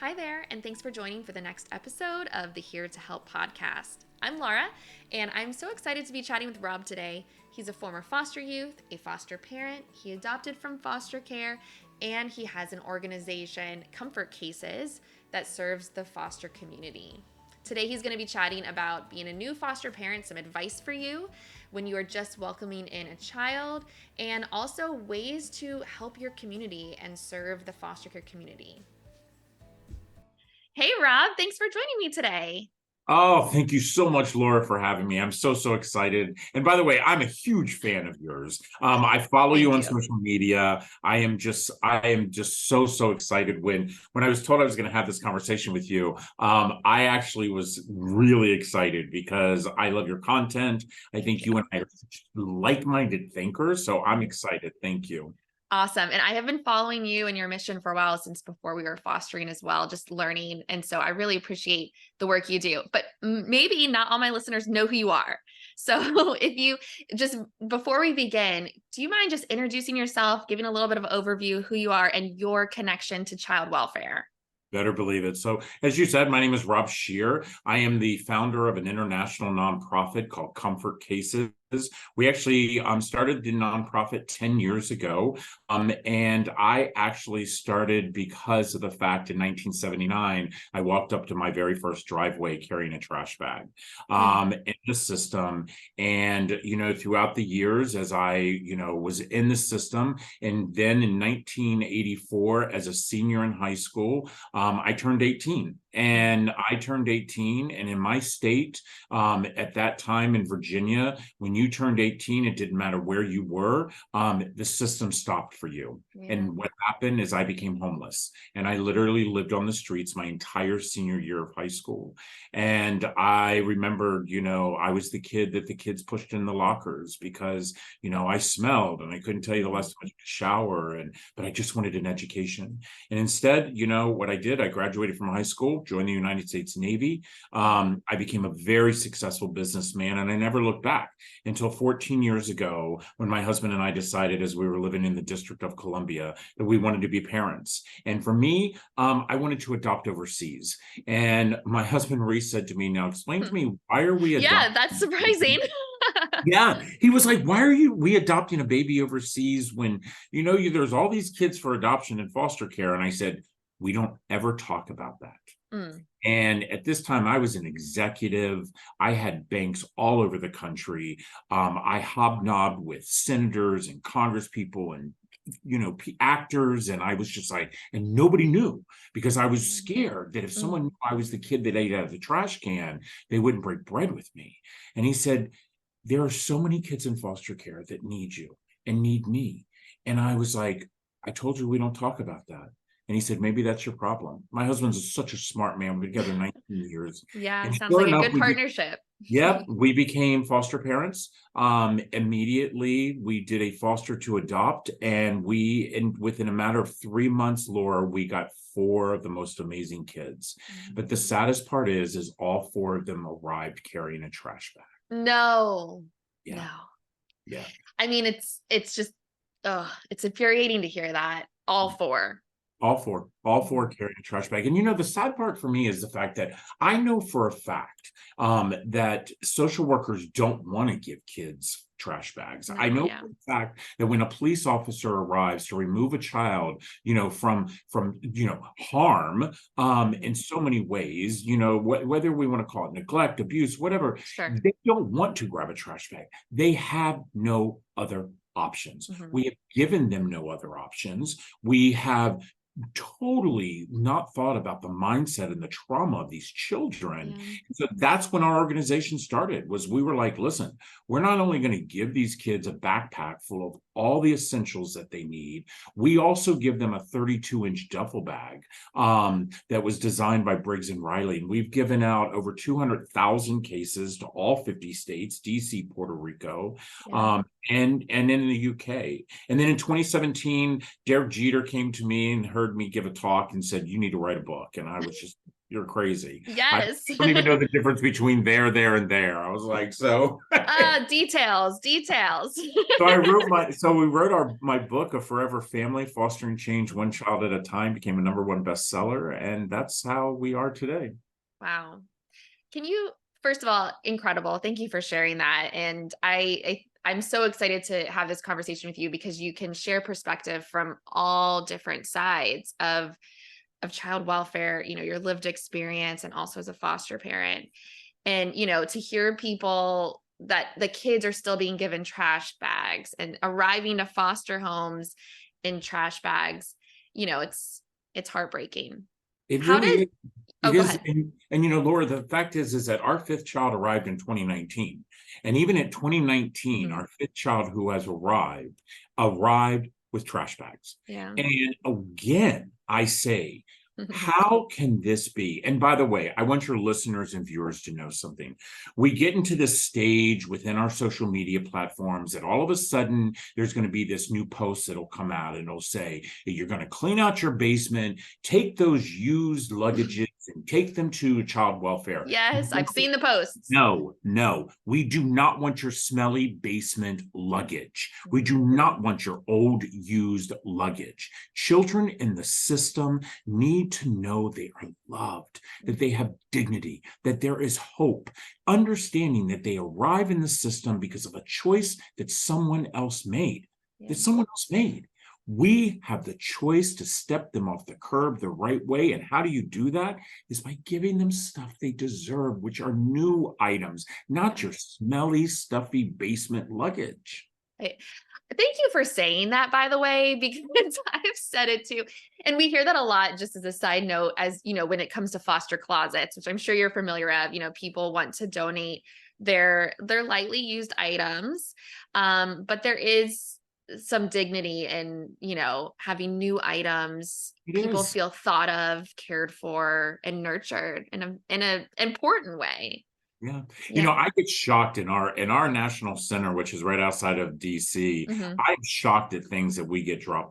Hi there, and thanks for joining for the next episode of the Here to Help podcast. I'm Laura, and I'm so excited to be chatting with Rob today. He's a former foster youth, a foster parent, he adopted from Fostercare, and he has an organization, Comfort Cases, that serves the foster community. Today, he's going to be chatting about being a new foster parent, some advice for you when you are just welcoming in a child, and also ways to help your community and serve the foster care community. Hey, Rob, thanks for joining me today. Oh, thank you so much, Laura, for having me. I'm so excited. And by the way, I'm a huge fan of yours. I follow you Thank on you. social media. I am just so excited when I was told I was going to have this conversation with you. I actually was really excited because I love your content. I think Thank you you. and I are like-minded thinkers, so I'm excited. Thank you. Awesome. And I have been following you and your mission for a while since before we were fostering as well, just learning. And so I really appreciate the work you do. But maybe not all my listeners know who you are. So if you just before we begin, do you mind just introducing yourself, giving a little bit of overview of who you are and your connection to child welfare? Better believe it. So, as you said, my name is Rob Scheer. I am the founder of an international nonprofit called Comfort Cases. We actually started the nonprofit 10 years ago. And I actually started because of the fact in 1979, I walked up to my very first driveway carrying a trash bag in the system. And, throughout the years, as I, was in the system, and then in 1984, as a senior in high school, I turned 18 and in my state, at that time in Virginia, when you turned 18, it didn't matter where you were, the system stopped for you. Yeah. And what happened is I became homeless and I literally lived on the streets my entire senior year of high school. And I remember, I was the kid that the kids pushed in the lockers because, I smelled and I couldn't tell you the last time I took a shower, but I just wanted an education. And instead, what I did, I graduated from high school, joined the United States Navy. I became a very successful businessman, and I never looked back until 14 years ago when my husband and I decided, as we were living in the District of Columbia, that we wanted to be parents. And for me, I wanted to adopt overseas. And my husband, Reese, said to me, "Now explain to me, why are we Yeah, adopting?" that's surprising. Yeah, he was like, "Why are we adopting a baby overseas when there's all these kids for adoption in foster care?" And I said, "We don't ever talk about that." Mm. And at this time, I was an executive. I had banks all over the country. I hobnobbed with senators and congresspeople and actors, and I was just like, and nobody knew because I was scared that if someone knew I was the kid that ate out of the trash can, they wouldn't break bread with me. And he said, "There are so many kids in foster care that need you and need me." And I was like, "I told you we don't talk about that." And he said, "Maybe that's your problem." My husband's such a smart man. We've been together 19 years. Yeah, And sounds sure like a enough, good partnership. we became foster parents. Immediately, we did a foster to adopt. And within a matter of 3 months, Laura, we got four of the most amazing kids. But the saddest part is all four of them arrived carrying a trash bag. No, Yeah. no. Yeah. I mean, it's just, oh, it's infuriating to hear that. All four. All four carrying a trash bag. And the sad part for me is the fact that I know for a fact that social workers don't want to give kids trash bags. I No, know yeah. for a fact that when a police officer arrives to remove a child, from harm, in so many ways, whether we want to call it neglect, abuse, whatever, Sure. they don't want to grab a trash bag. They have no other options. Mhm. We have given them no other options. We have totally not thought about the mindset and the trauma of these children. Yeah. So that's when our organization started. Was we were like, listen, we're not only going to give these kids a backpack full of all the essentials that they need, we also give them a 32-inch duffel bag that was designed by Briggs and Riley. And we've given out over 200,000 cases to all 50 states, DC, Puerto Rico, Yeah. and in the UK. And then in 2017, Derek Jeter came to me and heard heard me give a talk and said, you need to write a book. And I was just, you're crazy. I Yes. don't even know the difference between there, and there. I was like, so. Details. So we wrote my book, A Forever Family, Fostering Change One Child at a Time, became a #1 bestseller. And that's how we are today. Wow. Can you, first of all, incredible. Thank you for sharing that. And I'm so excited to have this conversation with you because you can share perspective from all different sides of child welfare, your lived experience and also as a foster parent. And, to hear people that the kids are still being given trash bags and arriving to foster homes in trash bags, it's heartbreaking. It How really did, is. oh, It go is. ahead. And Laura, the fact is that our fifth child arrived in 2019. And even at 2019, Mhm. our fifth child who has arrived with trash bags. Yeah. And again, I say, how can this be? And by the way, I want your listeners and viewers to know something. We get into this stage within our social media platforms that all of a sudden there's going to be this new post that'll come out and it'll say, you're going to clean out your basement, take those used luggages and take them to child welfare. Yes, I've seen the posts. No, we do not want your smelly basement luggage. We do not want your old used luggage. Children in the system need to know they are loved, that they have dignity, that there is hope, understanding that they arrive in the system because of a choice that someone else made, We have the choice to step them off the curb the right way. And how do you do that? Is by giving them stuff they deserve, which are new items, not your smelly, stuffy basement luggage. Thank you for saying that, by the way, because I've said it too. And we hear that a lot, just as a side note, as when it comes to foster closets, which I'm sure you're familiar of, people want to donate their lightly used items. But there is some dignity in, having new items. People feel thought of, cared for, and nurtured in a important way. Yeah. Yeah. I get shocked in our national center, which is right outside of DC. Mhm. I'm shocked at things that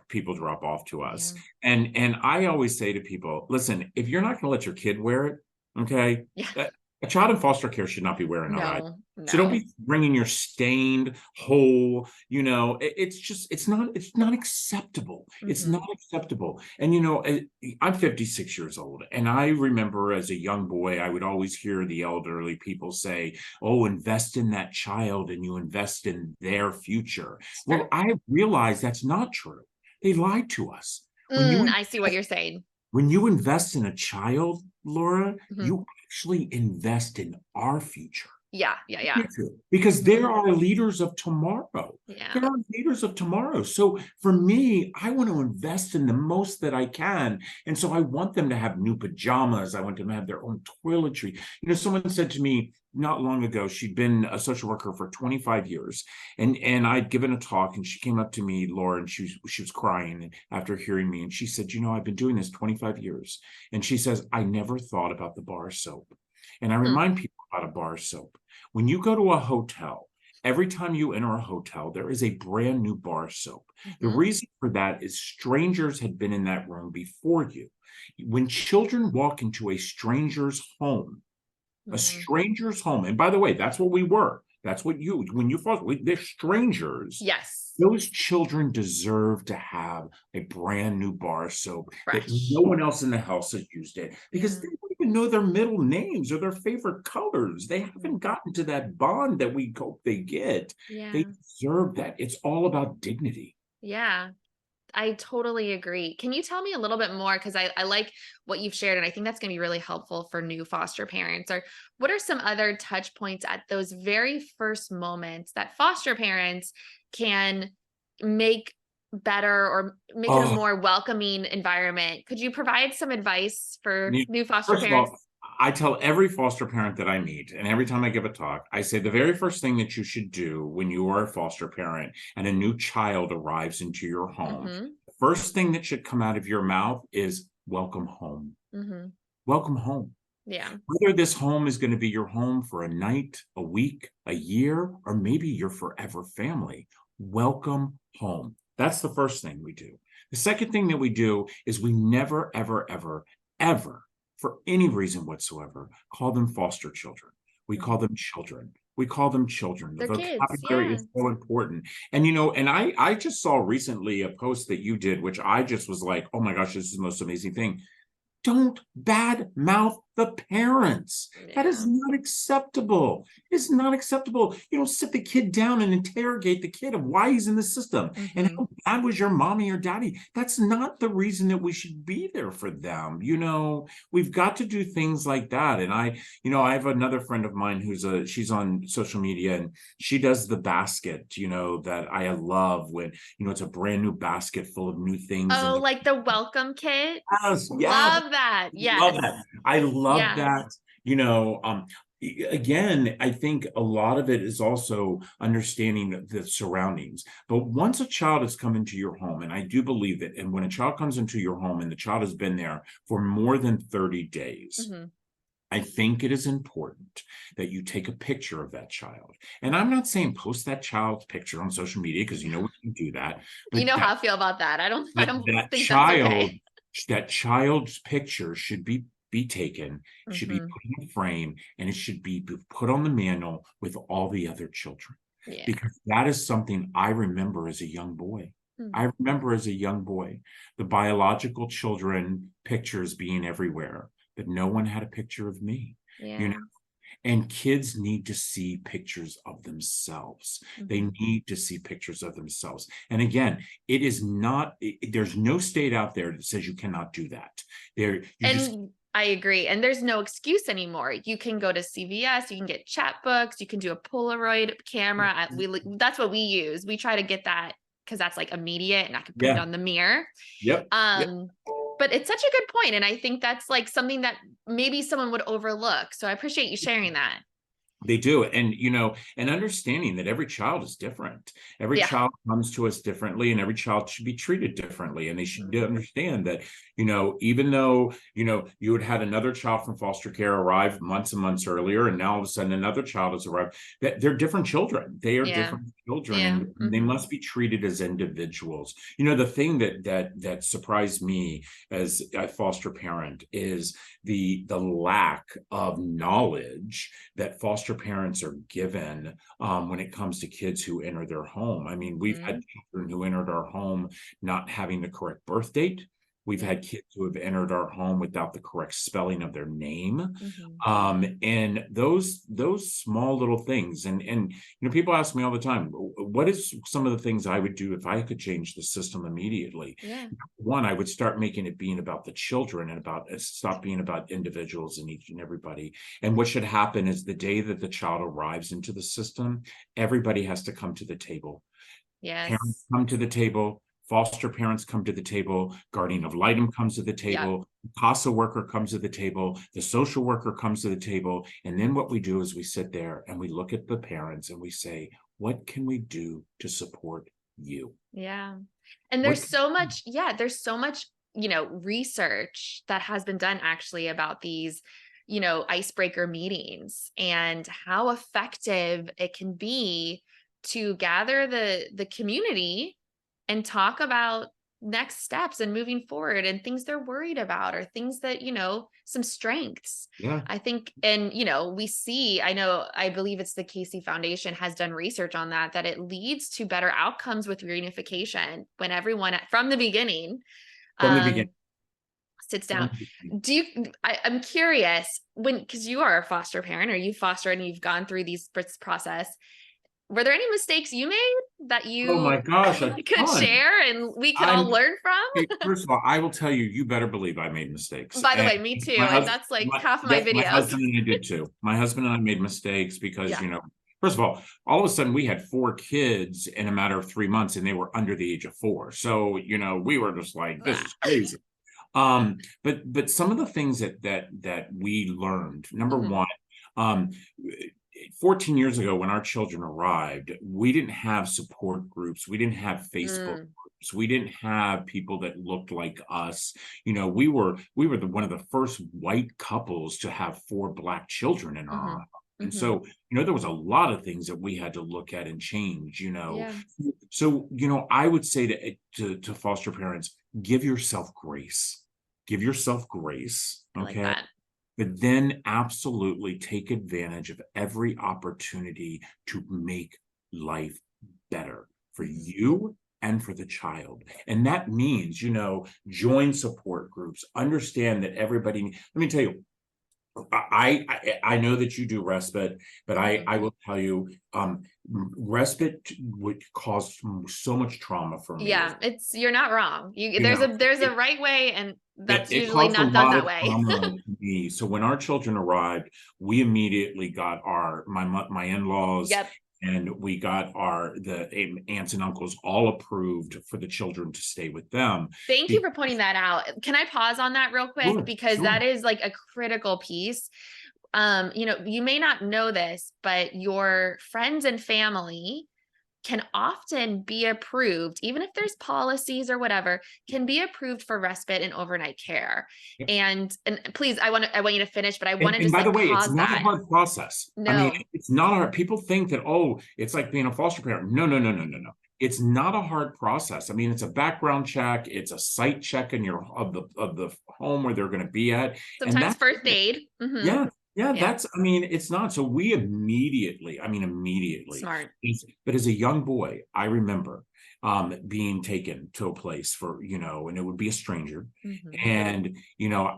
people drop off to us. Yeah. And I always say to people, listen, if you're not going to let your kid wear it, okay, Yeah. a child in foster care should not be wearing that item. No, So don't no. be bringing your stained whole, it's not acceptable. It's Mhm. not acceptable. And, I'm 56 years old. And I remember as a young boy, I would always hear the elderly people say, oh, invest in that child and you invest in their future. Well, I realize that's not true. They lied to us. I see what you're saying. When you invest in a child, Laura, Mhm. you actually invest in our future. Yeah. Because Mhm. there are leaders of tomorrow. Yeah. There are leaders of tomorrow. So for me, I want to invest in the most that I can. And so I want them to have new pajamas. I want them to have their own toiletry. Someone said to me not long ago, she'd been a social worker for 25 years. And I'd given a talk and she came up to me, Laura, and she was crying after hearing me. And she said, I've been doing this 25 years. And she says, I never thought about the bar soap. And I remind people about a bar soap. When you go to a hotel, every time you enter a hotel, there is a brand new bar soap. The reason for that is strangers had been in that room before you. When children walk into a stranger's home, and by the way, that's what we were. That's what when you foster, they're strangers. Yes. Those children deserve to have a brand new bar soap that Fresh. no one else in the house has used it because they don't even know their middle names or their favorite colors. They haven't gotten to that bond that we hope they get. Yeah. They deserve that. It's all about dignity. Yeah. I totally agree. Can you tell me a little bit more? Because I like what you've shared, and I think that's going to be really helpful for new foster parents. Or what are some other touch points at those very first moments that foster parents can make better or make it a Oh, more welcoming environment? Could you provide some advice for new foster first of parents? all, I tell every foster parent that I meet, and every time I give a talk, I say the very first thing that you should do when you are a foster parent and a new child arrives into your home, the first thing that should come out of your mouth is welcome home. Welcome home. Yeah. Whether this home is going to be your home for a night, a week, a year, or maybe your forever family, welcome home. That's the first thing we do. The second thing that we do is we never, ever, ever, ever, for any reason whatsoever, call them foster children. We call Mhm. them children. We call them children. The They're kids. vocabulary Yeah. is so important. And and I just saw recently a post that you did, which I just was like, oh my gosh, this is the most amazing thing. Don't bad mouth the parents. That is Yeah. not acceptable. It's not acceptable. You don't sit the kid down and interrogate the kid of why he's in the system and Hmm. how bad was your mommy or daddy. That's not the reason that we should be there for them. We've got to do things like that. And I have another friend of mine she's on social media, and she does the basket, that I love when, it's a brand new basket full of new things. Oh, And like the welcome kit. yes, yes, Love that. love Yes. that. I love Yes. that. Again, I think a lot of it is also understanding the surroundings. But once a child has come into your home, and I do believe that, and when a child comes into your home and the child has been there for more than 30 days, Hmm. I think it is important that you take a picture of that child. And I'm not saying post that child's picture on social media, because Yeah. we can do that, You but know how I feel about that. I that don't that think that's okay. child that child's picture should be taken, should be Hmm. put in a frame, and it should be put on the mantle with all the other children, Yeah. because that is something I remember as a young boy. Mm. I remember as a young boy the biological children pictures being everywhere, but no one had a picture of me. you know Yeah. and kids need to see pictures of themselves. They Hmm. need to see pictures of themselves. And again, it is not, there's no state out there that says you cannot do that. You just, And I agree. And there's no excuse anymore. You can go to CVS, you can get chapbooks, you can do a Polaroid camera. That's what we use. We try to get that because that's like immediate and I can put it yeah, on the mirror. yep, yep. Um, but it's such a good point, and I think that's like something that maybe someone would overlook. So I appreciate you sharing that. They do. And understanding that every child is different. Every Yeah. child comes to us differently, and every child should be treated differently. And they should Mhm. understand that, even though, you had had another child from foster care arrive months and months earlier, and now all of a sudden another child has arrived, that they're different children. They are Yeah. different children, Yeah. and they Hmm. must be treated as individuals. The thing that surprised me as a foster parent is the lack of knowledge that foster parents are given when it comes to kids who enter their home. I mean, we've had Hmm. children who entered our home not having the correct birth date. We've Yeah. had kids who have entered our home without the correct spelling of their name. Hmm. And those small little things. And people ask me all the time, what is some of the things I would do if I could change the system immediately? Yeah. One, I would start making it being about the children, and stop being about individuals and each and everybody. And what should happen is the day that the child arrives into the system, everybody has to come to the table. Parents Yes. come to the table, foster parents come to the table, guardian ad litem comes to the Yep. table, CASA worker comes to the table, the social worker comes to the table. And then what we do is we sit there and we look at the parents and we say, what can we do to support you? Yeah. And What there's can so much, yeah, there's so much, research that has been done actually about these, icebreaker meetings and how effective it can be to gather the community and talk about next steps and moving forward and things they're worried about or things that, some strengths. yeah, I think, and, we see, I believe it's the Casey Foundation has done research on that it leads to better outcomes with reunification when everyone from the beginning, from the beginning. um, sits From down. the beginning. I'm curious because you are a foster parent or you foster and you've gone through this process. Were there any mistakes you made that Oh my you gosh, a could ton. share and we could all I'm learn Okay, from? first of all, I will tell you, you better believe I made mistakes. By the And way, me too. my And husband, that's like half of my my videos. husband and I did too. My husband and I made mistakes because, Yeah. first of all of a sudden we had 4 kids in a matter of 3 months, and they were under the age of 4. So, we were just like, this is crazy. But some of the things that we learned, number Mhm. one, um, 14 years ago when our children arrived, we didn't have support groups. We didn't have Facebook Mm. groups. We didn't have people that looked like us. We were one of the first white couples to have 4 Black children in our Mhm. arms. And Mm-hmm. so, there was a lot of things that we had to look at and change, Yeah. So, I would say to foster parents, give yourself grace. Give yourself grace, I like okay? that. But then absolutely take advantage of every opportunity to make life better for Mm-hmm. you and for the child. And that means, join support groups, understand that everybody, let me tell you, I know that you do respite, but Mm-hmm. I will tell you, respite would cause so much trauma for me Yeah, you're not wrong. you There's a know, there's a it, right way, and that's it usually caused a not done lot that of way. trauma to me. So when our children arrived, we immediately got my in-laws, Yep. and we got the aunts and uncles all approved for the children to stay with them. Thank you for pointing that out. Can I pause on that real quick? Sure, Because sure. that is like a critical piece. You may not know this, but your friends and family can often be approved, even if there's policies or whatever, can be approved for respite and overnight care. And please, I want you to finish, but I want to And just by the like way, it's pause not a that. hard process. I mean, No, it's not hard. People think that, oh, it's like being a foster parent. No, no, no, no, no, no. It's not a hard process. I mean, it's a background check, it's a site check in of the home where they're going to be at. And sometimes that's first it. aid. Mm-hmm. Yeah, yeah, Yeah, it's not. So we immediately, smart. but as a young boy, I remember being taken to a place and it would be a stranger. Mm-hmm. And,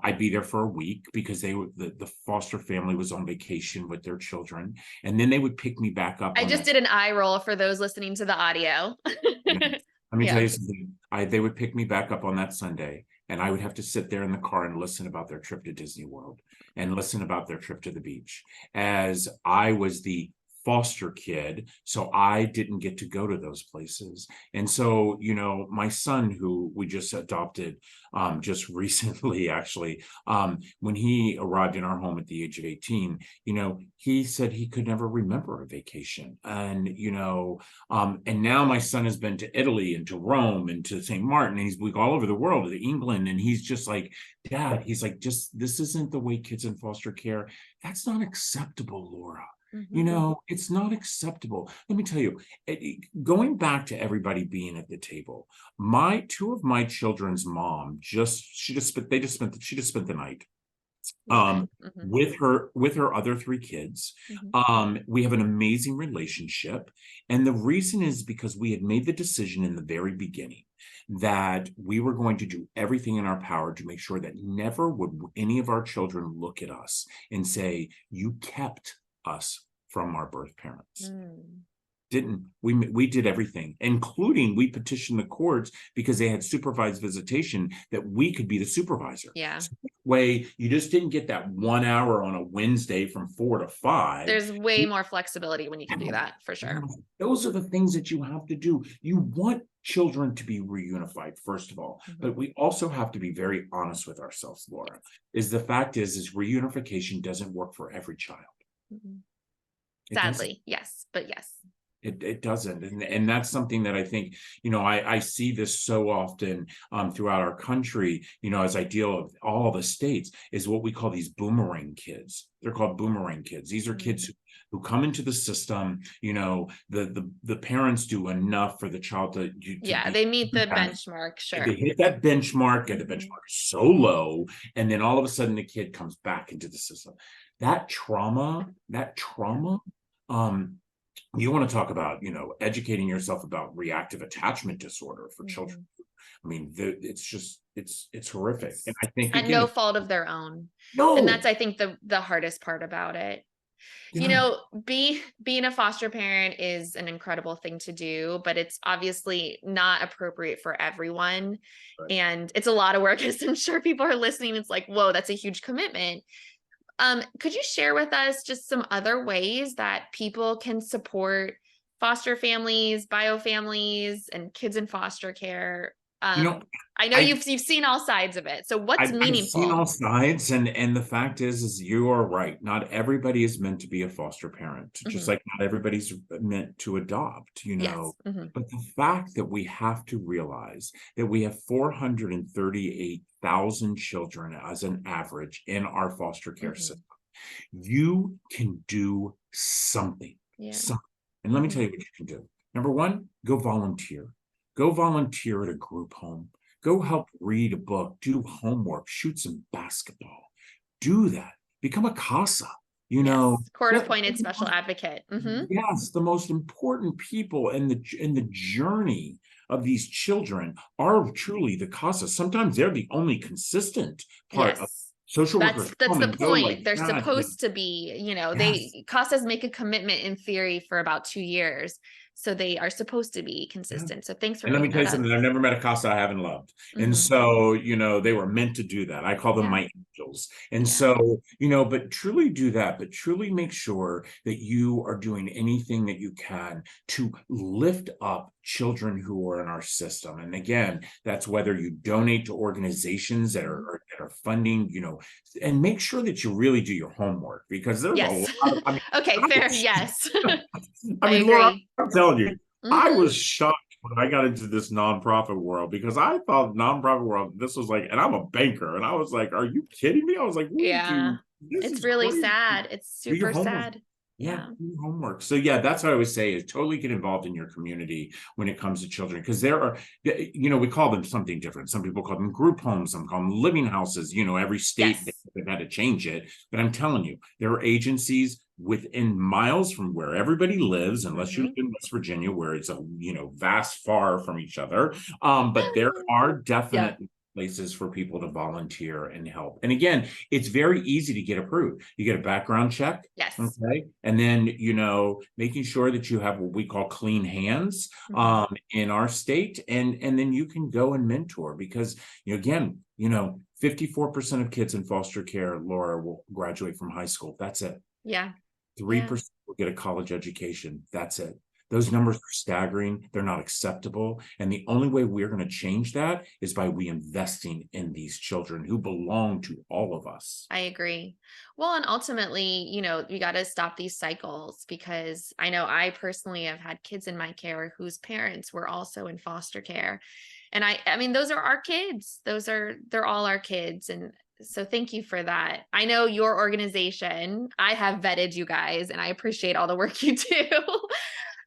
I'd be there for a week because the foster family was on vacation with their children. And then they would pick me back up I on just that. did an eye roll for those listening to the audio. Yeah. Let me tell Yeah. you something. They would pick me back up on that Sunday, and I would have to sit there in the car and listen about their trip to Disney World and listen about their trip to the beach, as I was the foster kid, so I didn't get to go to those places. And so, my son, who we just adopted just recently, actually, when he arrived in our home at the age of 18, he said he could never remember a vacation. And now my son has been to Italy and to Rome and to St. Martin, and we go all over the world, to England, and he's just like, Dad, he's like, just this isn't the way kids in foster care. That's not acceptable, Laura. Mm-hmm. It's not acceptable. Let me tell you, going back to everybody being at the table, two of my children's mom she just spent the night Okay. Mm-hmm. with her other three kids. Mm-hmm. We have an amazing relationship, and the reason is because we had made the decision in the very beginning that we were going to do everything in our power to make sure that never would any of our children look at us and say, you kept us from our birth parents. Didn't we did everything, including we petitioned the courts because they had supervised visitation, that we could be the supervisor. Yeah. So that way you just didn't get that 1 hour on a Wednesday from 4 to 5. There's way more flexibility when you can do that, for sure. Those are the things that you have to do. You want children to be reunified, first of all, but we also have to be very honest with ourselves, Laura. The fact is reunification doesn't work for every child. Mm-hmm. It doesn't. Sadly, yes, but yes. It doesn't. And that's something that I think, I see this so often throughout our country, as I deal with all the states, is what we call these boomerang kids. They're called boomerang kids. These are kids who come into the system, the parents do enough for the child to They meet the parents. benchmark, sure. They hit that benchmark, and the benchmark is so low, and then all of a sudden the kid comes back into the system. That trauma, you want to talk about, educating yourself about reactive attachment disorder for children. I mean, it's horrific. And I think, at again, no fault of their own. no, And that's, I think, the hardest part about it. yeah. Being a foster parent is an incredible thing to do, but it's obviously not appropriate for everyone. Right. And it's a lot of work, as I'm sure people are listening. It's like, whoa, that's a huge commitment. Could you share with us just some other ways that people can support foster families, bio families, and kids in foster care? I know I you've seen all sides of it. So what's I've seen meaningful? all sides, and the fact is you are right. Not everybody is meant to be a foster parent, just like not everybody's meant to adopt, Yes. But the fact that we have to realize that we have 438,000 children as an average in our foster care system. You can do something. Yeah. Something. And let me tell you what you can do. Number one, go volunteer. Go volunteer at a group home. Go help read a book, do homework, shoot some basketball. Do that. Become a CASA. You know, Yes. Court appointed special advocate. yes, the most important people in the journey of these children are truly the CASA. Sometimes they're the only consistent part of Yes. social workers That's come the and go like point. They're that. supposed to be, Yes. they CASAs make a commitment in theory for about 2 years. So they are supposed to be Yeah. consistent. So thanks for And let me bringing tell that you up. something, I've never met a Casa I haven't loved. And Hmm. so, they were meant to do that. I call them Yeah. my angels. And Yeah. so, but truly do that, but truly make sure that you are doing anything that you can to lift up children who are in our system. And again, that's whether you donate to organizations that are funding, and make sure that you really do your homework, because there's a lot Yes. of, I mean, Okay, fair. Yes. I I mean, Laura, agree. I'm telling you, I Hmm. was shocked when I got into this nonprofit world, because I thought nonprofit world, this was like, and I'm a banker, and I was like, are you kidding me? I was like, we Yeah. do, this It's is really crazy. sad. It's Do your super homework. sad. Yeah, Yeah. do your homework. So yeah, that's what I always say, is totally get involved in your community when it comes to children, because there are, we call them something different. Some people call them group homes, some call them living houses. Every state Yes. they've had to change it. But I'm telling you, there are agencies within miles from where everybody lives, unless you live Hmm. in West Virginia, where it's a vast far from each other. But there are Yeah. definite places for people to volunteer and help. And again, it's very easy to get approved. You get a background check. Yes. Okay. And then, making sure that you have what we call clean hands Hmm. in our state. And then you can go and mentor, because, again, 54% of kids in foster care, Laura, will graduate from high school. That's it. Yeah. Yeah. 3% will get a college education. That's it. Those numbers are staggering. They're not acceptable. And the only way we're going to change that is by reinvesting in these children who belong to all of us. I agree. Well, and ultimately, you got to stop these cycles, because I know I personally have had kids in my care whose parents were also in foster care. And I mean, those are our kids. They're all our kids. And so thank you for that. I know your organization, I have vetted you guys, and I appreciate all the work you do.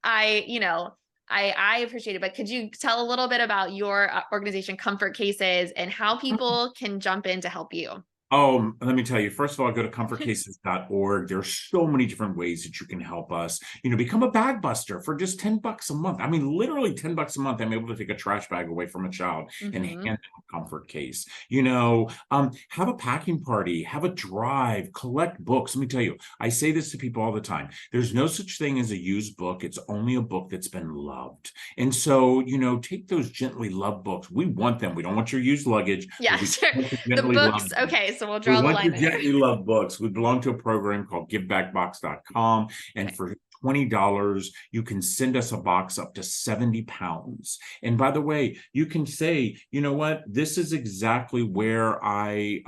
I, you know, I appreciate it, but could you tell a little bit about your organization, Comfort Cases, and how people can jump in to help you? Oh, let me tell you, first of all, go to comfortcases.org. There's so many different ways that you can help us. Become a bag buster for just $10 a month. I mean, literally $10 a month. I'm able to take a trash bag away from a child and hand Hmm. them a comfort case. Have a packing party, have a drive, collect books. Let me tell you, I say this to people all the time. There's no such thing as a used book. It's only a book that's been loved. And so, take those gently loved books. We want them. We don't want your used luggage. Yeah, We sure. want the The gently books. loved. Okay, so we'll We draw the want line your there. gently loved books. We belong to a program called givebackbox.com. And Okay. for $20, you can send us a box up to 70 pounds. And by the way, you can say, you know what, this is exactly where I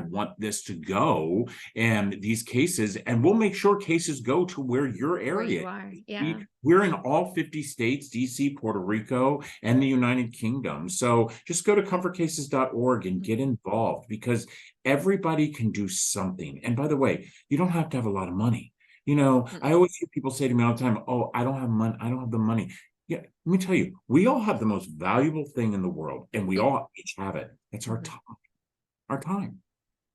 want this to go. And these cases, and we'll make sure cases go to where your Where area you are. is. Yeah. We're in all 50 states, DC, Puerto Rico, and the United Kingdom. So just go to comfortcases.org and get involved, because everybody can do something. And by the way, you don't have to have a lot of money. I Mm-mm. always hear people say to me all the time, oh, I don't have money. I don't have the money. Yeah, let me tell you, we all have the most valuable thing in the world, and we Yeah. all each have it. It's our Mhm. time. Our time.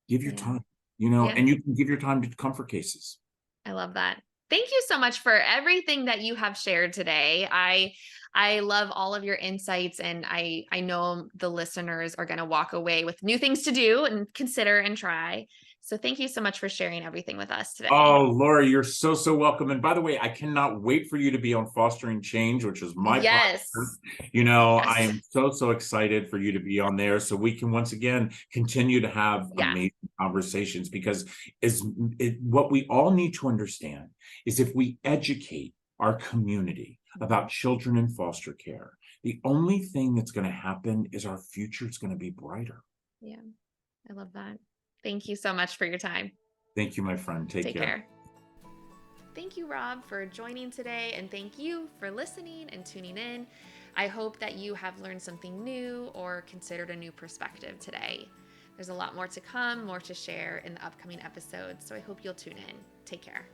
Give your Yeah. time, Yeah. and you can give your time to comfort cases. I love that. Thank you so much for everything that you have shared today. I love all of your insights, and I know the listeners are going to walk away with new things to do and consider and try. So thank you so much for sharing everything with us today. Oh, Laura, you're so, so welcome. And by the way, I cannot wait for you to be on Fostering Change, which is my podcast. Yes. I Yes. am so, so excited for you to be on there, so we can once again continue to have Yeah. amazing conversations, because what we all need to understand is, if we educate our community about children in foster care, the only thing that's going to happen is our future is going to be brighter. Yeah. I love that. Thank you so much for your time. Thank you, my friend. Take Take care. care. Thank you, Rob, for joining today, and thank you for listening and tuning in. I hope that you have learned something new or considered a new perspective today. There's a lot more to come, more to share in the upcoming episodes, so I hope you'll tune in. Take care.